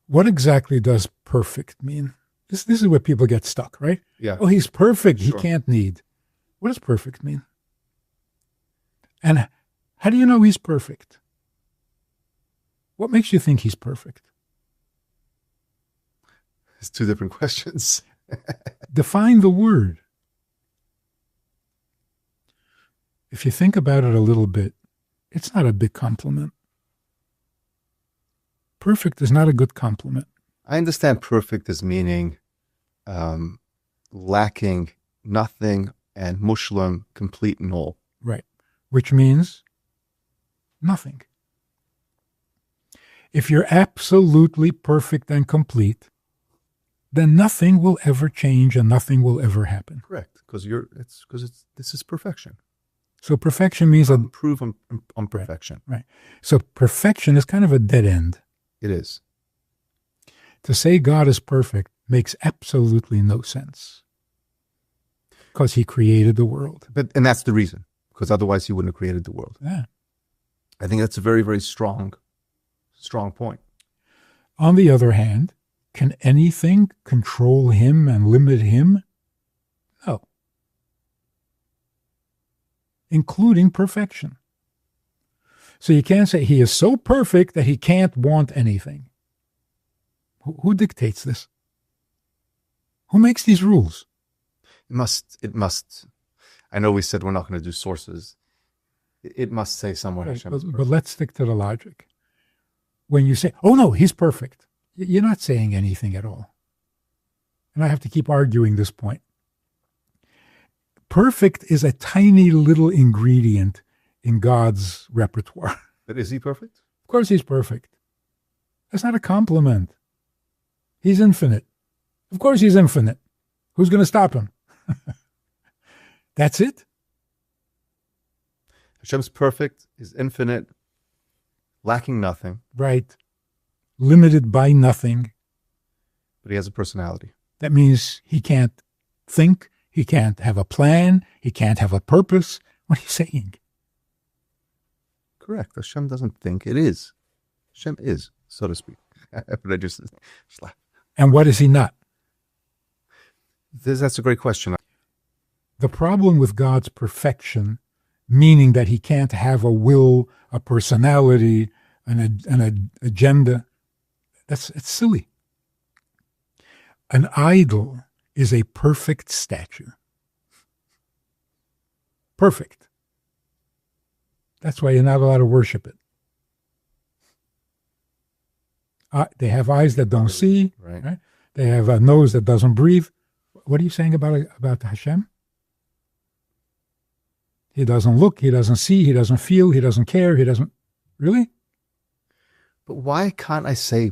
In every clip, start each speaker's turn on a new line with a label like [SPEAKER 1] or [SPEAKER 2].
[SPEAKER 1] What exactly does perfect mean? This is where people get stuck, right?
[SPEAKER 2] Yeah.
[SPEAKER 1] Oh, he's perfect.
[SPEAKER 2] Sure.
[SPEAKER 1] He can't need. What does perfect mean? And how do you know he's perfect? What makes you think he's perfect?
[SPEAKER 2] It's two different questions.
[SPEAKER 1] Define the word. If you think about it a little bit, it's not a big compliment. Perfect is not a good compliment.
[SPEAKER 2] I understand perfect as meaning lacking nothing and mushlam, complete and all.
[SPEAKER 1] Right. Which means nothing. If you're absolutely perfect and complete, then nothing will ever change and nothing will ever happen.
[SPEAKER 2] Correct, because this is perfection.
[SPEAKER 1] So perfection means
[SPEAKER 2] Improve on perfection.
[SPEAKER 1] Right. So perfection is kind of a dead end.
[SPEAKER 2] It is.
[SPEAKER 1] To say God is perfect makes absolutely no sense because he created the world.
[SPEAKER 2] And that's the reason, because otherwise he wouldn't have created the world.
[SPEAKER 1] Yeah.
[SPEAKER 2] I think that's a very, very strong point.
[SPEAKER 1] On the other hand, can anything control him and limit him? No. Including perfection. So you can't say he is so perfect that he can't want anything. Who dictates this? Who makes these rules?
[SPEAKER 2] It must. I know we said we're not going to do sources. It must say somewhere.
[SPEAKER 1] Right, but let's stick to the logic. When you say, oh no, he's perfect, you're not saying anything at all. And I have to keep arguing this point. Perfect is a tiny little ingredient in God's repertoire.
[SPEAKER 2] But is he perfect?
[SPEAKER 1] Of course he's perfect. That's not a compliment. He's infinite. Of course he's infinite. Who's going to stop him? That's it?
[SPEAKER 2] Hashem's perfect, is infinite, lacking nothing.
[SPEAKER 1] Right. Limited by nothing.
[SPEAKER 2] But he has a personality.
[SPEAKER 1] That means he can't think, he can't have a plan, he can't have a purpose. What are you saying?
[SPEAKER 2] Correct. Hashem doesn't think, it is. Hashem is, so to speak. But I just laugh.
[SPEAKER 1] And what is he not?
[SPEAKER 2] That's a great question.
[SPEAKER 1] The problem with God's perfection, meaning that he can't have a will, a personality, an agenda, it's silly. An idol is a perfect statue. Perfect. That's why you're not allowed to worship it. They have eyes that don't see. Right? They have a nose that doesn't breathe. What are you saying about Hashem? He doesn't look, he doesn't see, he doesn't feel, he doesn't care, he doesn't... Really?
[SPEAKER 2] But why can't I say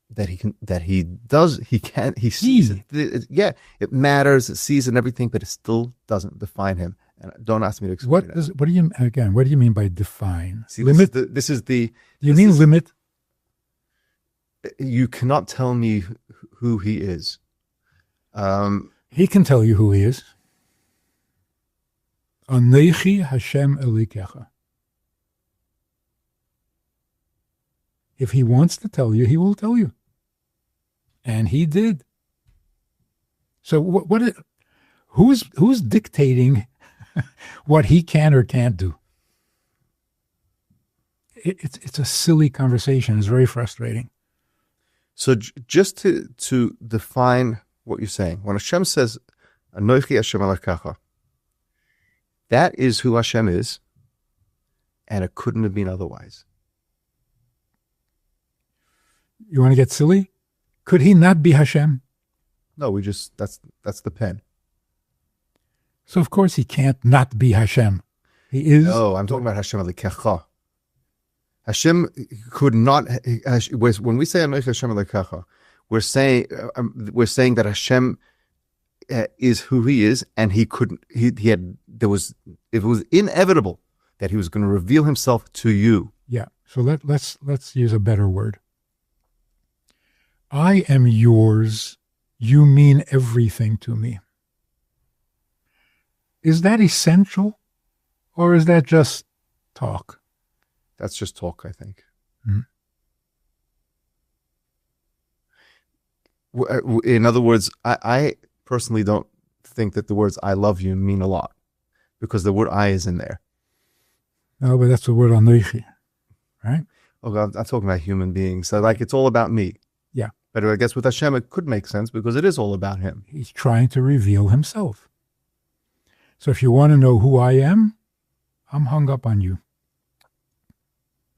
[SPEAKER 2] that he sees it? Yeah, it matters, it sees and everything, but it still doesn't define him. And don't ask me to explain
[SPEAKER 1] what do you mean by define?
[SPEAKER 2] See,
[SPEAKER 1] limit?
[SPEAKER 2] This is the...
[SPEAKER 1] Do you mean limit?
[SPEAKER 2] You cannot tell me who he is.
[SPEAKER 1] He can tell you who he is. Anechi Hashem Elikecha. If he wants to tell you, he will tell you. And he did. So who's dictating what he can or can't do? It's a silly conversation. It's very frustrating.
[SPEAKER 2] So just to define what you're saying, when Hashem says, Anochi Hashem Elikecha, that is who Hashem is, and it couldn't have been otherwise.
[SPEAKER 1] You want to get silly? Could he not be Hashem?
[SPEAKER 2] No, that's the pen.
[SPEAKER 1] So of course he can't not be Hashem. He is.
[SPEAKER 2] No, I'm talking about Hashem Elikecha. Hashem could not. When we say Anochi Hashem Elikecha, we're saying that Hashem is who he is, and he couldn't. It was inevitable that he was going to reveal himself to you.
[SPEAKER 1] Yeah. So let's use a better word. I am yours. You mean everything to me. Is that essential, or is that just talk?
[SPEAKER 2] That's just talk, I think.
[SPEAKER 1] Mm-hmm.
[SPEAKER 2] In other words, I personally don't think that the words "I love you" mean a lot because the word "I" is in there.
[SPEAKER 1] No, but that's the word anoichi, right?
[SPEAKER 2] Oh, I'm talking about human beings. So like it's all about me.
[SPEAKER 1] Yeah.
[SPEAKER 2] But I guess with Hashem it could make sense because it is all about Him.
[SPEAKER 1] He's trying to reveal himself. So if you want to know who I am, I'm hung up on you.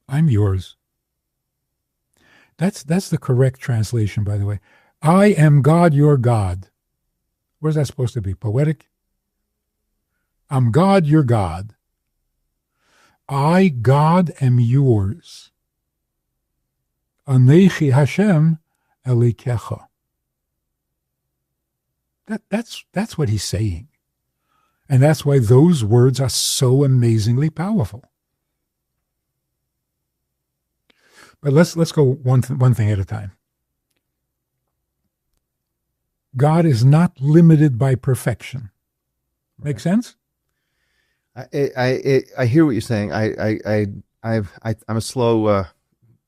[SPEAKER 1] I'm yours. That's the correct translation, by the way. I am God, your God. Where's that supposed to be? Poetic? I'm God, your God. I, God, am yours. Anechi Hashem Elikecha. That's what he's saying. And that's why those words are so amazingly powerful. But let's go one thing at a time. God is not limited by perfection. Make sense?
[SPEAKER 2] I hear what you're saying. I'm a slow.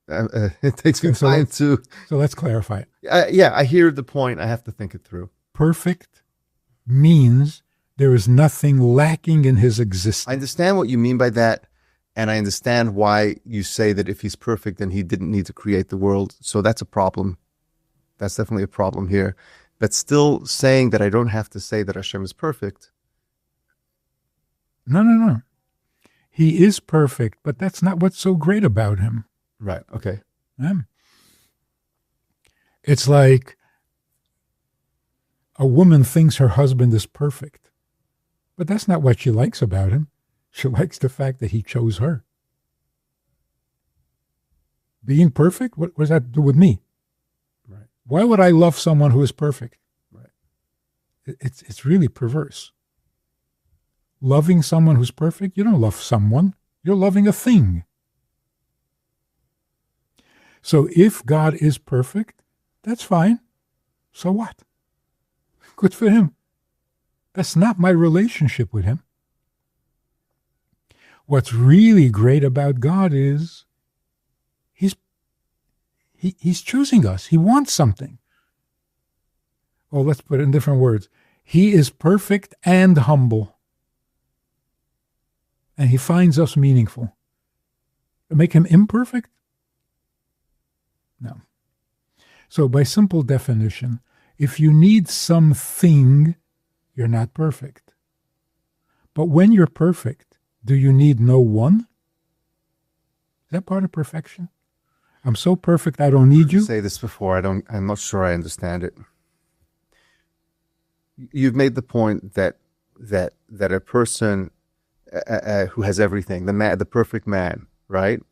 [SPEAKER 2] It takes me time to.
[SPEAKER 1] So let's clarify it.
[SPEAKER 2] Yeah, I hear the point. I have to think it through.
[SPEAKER 1] Perfect means there is nothing lacking in his existence.
[SPEAKER 2] I understand what you mean by that, and I understand why you say that if he's perfect, then he didn't need to create the world. So that's a problem. That's definitely a problem here. But still saying that I don't have to say that Hashem is perfect.
[SPEAKER 1] No. He is perfect, but that's not what's so great about him.
[SPEAKER 2] Right. Okay.
[SPEAKER 1] It's like a woman thinks her husband is perfect, but that's not what she likes about him. She likes the fact that he chose her. Being perfect, what does that do with me?
[SPEAKER 2] Right.
[SPEAKER 1] Why would I love someone who is perfect?
[SPEAKER 2] Right.
[SPEAKER 1] It's really perverse. Loving someone who's perfect, you don't love someone. You're loving a thing. So if God is perfect, that's fine. So what? Good for him. That's not my relationship with him. What's really great about God is he's choosing us. He wants something. Well, let's put it in different words. He is perfect and humble. And he finds us meaningful. Make him imperfect? No. So by simple definition, if you need something, you're not perfect. But when you're perfect, do you need no one? Is that part of perfection? I'm so perfect I don't need you?
[SPEAKER 2] Say this before. I'm not sure I understand it. You've made the point that a person who has everything, the perfect man, right?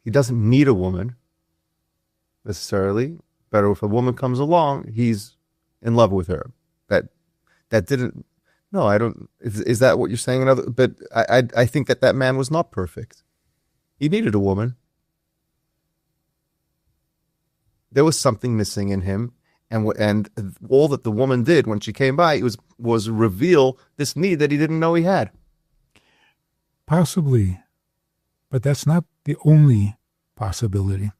[SPEAKER 2] He doesn't need a woman necessarily, but if a woman comes along, he's in love with her. That didn't. No, I don't. Is that what you're saying? But I think that man was not perfect. He needed a woman. There was something missing in him, and all that the woman did when she came by was reveal this need that he didn't know he had.
[SPEAKER 1] Possibly, but that's not the only possibility.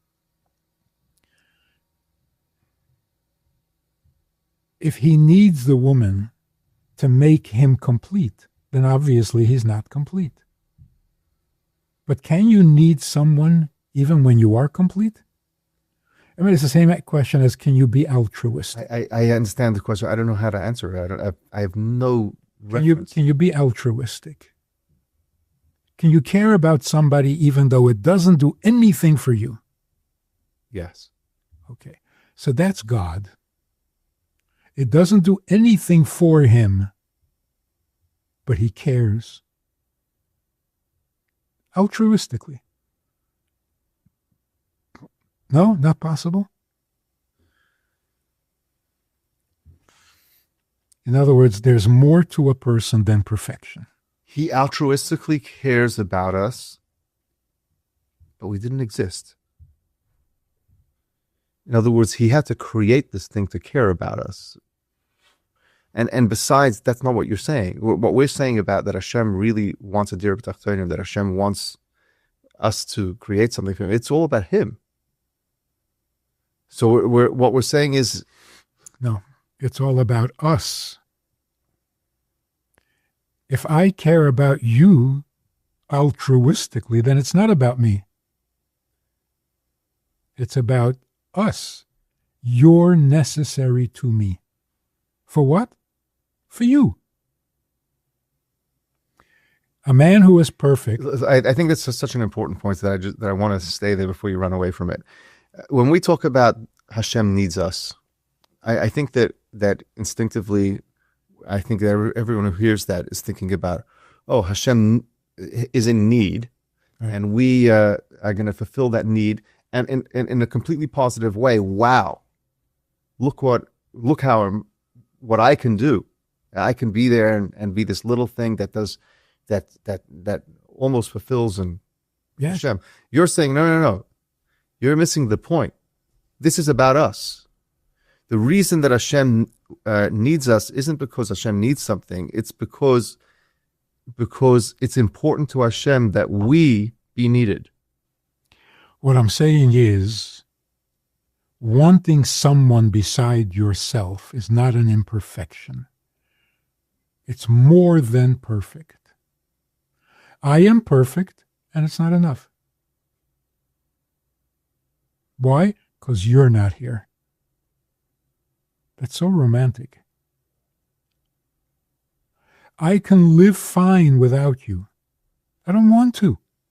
[SPEAKER 1] If he needs the woman to make him complete, then obviously he's not complete. But can you need someone even when you are complete? I mean, it's the same question as can you be altruistic?
[SPEAKER 2] I understand the question. I don't know how to answer it. I have no reference.
[SPEAKER 1] Can you be altruistic? Can you care about somebody even though it doesn't do anything for you?
[SPEAKER 2] Yes.
[SPEAKER 1] Okay. So that's God. It doesn't do anything for him, but he cares. Altruistically. No, not possible. In other words, there's more to a person than perfection.
[SPEAKER 2] He altruistically cares about us, but we didn't exist. In other words, he had to create this thing to care about us. And besides, that's not what you're saying. What we're saying about that Hashem really wants a dir b'tachtonim, that Hashem wants us to create something for him, it's all about him. So what we're saying is,
[SPEAKER 1] No, it's all about us. If I care about you altruistically, then it's not about me. It's about us. You're necessary to me. For what? For you. A man who is perfect.
[SPEAKER 2] I think that's such an important point that I want to stay there before you run away from it. When we talk about Hashem needs us, I think that instinctively, I think that everyone who hears that is thinking about, oh, Hashem is in need,
[SPEAKER 1] Right.
[SPEAKER 2] and we are going to fulfill that need, and in a completely positive way. Wow, look how what I can do. I can be there and be this little thing that does that almost fulfills and
[SPEAKER 1] Yes.
[SPEAKER 2] Hashem. You're saying no. You're missing the point. This is about us. The reason that Hashem needs us isn't because Hashem needs something. It's because it's important to Hashem that we be needed.
[SPEAKER 1] What I'm saying is, wanting someone beside yourself is not an imperfection. It's more than perfect. I am perfect, and it's not enough. Why? Because you're not here. That's so romantic. I can live fine without you. I don't want to.